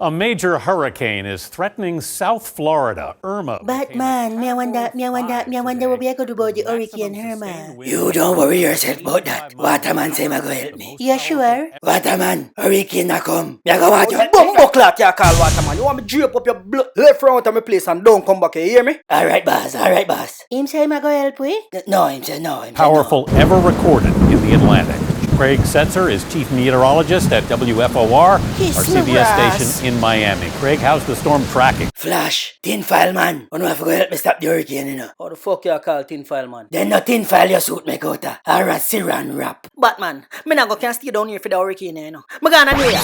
A major hurricane is threatening South Florida. Irma. Batman, me wonder what we are going to do about the Hurricane Irma. You don't worry yourself about that. Waterman say me go help me. You sure? Waterman, hurricane na come. Me go watch you. Bumbo clock you call Waterman. You want me drape up your blood left front of my place and don't come back here, you hear me? Alright, boss. Him say him a go help we? No, him say no. Powerful ever recorded in the Atlantic. Craig Setzer is chief meteorologist at WFOR, Kiss our me, CBS Ross. station in Miami. Craig, how's the storm tracking? Flash, tin file man. You know have to go help me stop the hurricane, you know. How the fuck you call tin file man? Then no tin file your suit make out a Saran wrap. Batman, me not go can stay down here for the hurricane, you know. Me gonna do ya.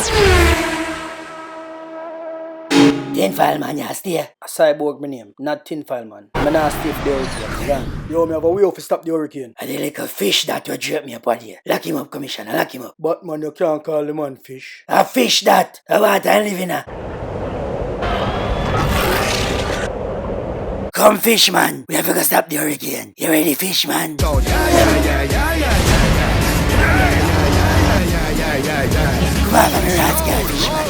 Tin file man, you stay. A cyborg my name, not tin file man. Me not stay for the hurricane. Gone. Yo, me have a way to stop the hurricane. And the little fish that will drape me up on here. Lock him up, Commissioner, lock him up. Batman, you can't call the man fish. A fish that. A water and live in a. Come fish man. We have to go stop the hurricane. You ready, fish man? Yeah. Come on, I'm a rat girl, fish man.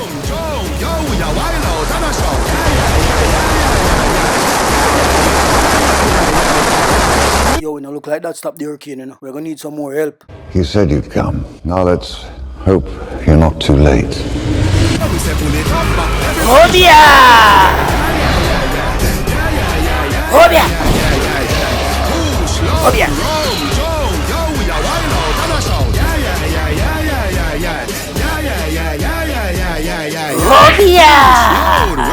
Yo, we don't look like that stop the hurricane, you know. We're gonna need some more help. You said you'd come. Now let's hope you're not too late. Hobia! Hobia! Hobia! Hobia!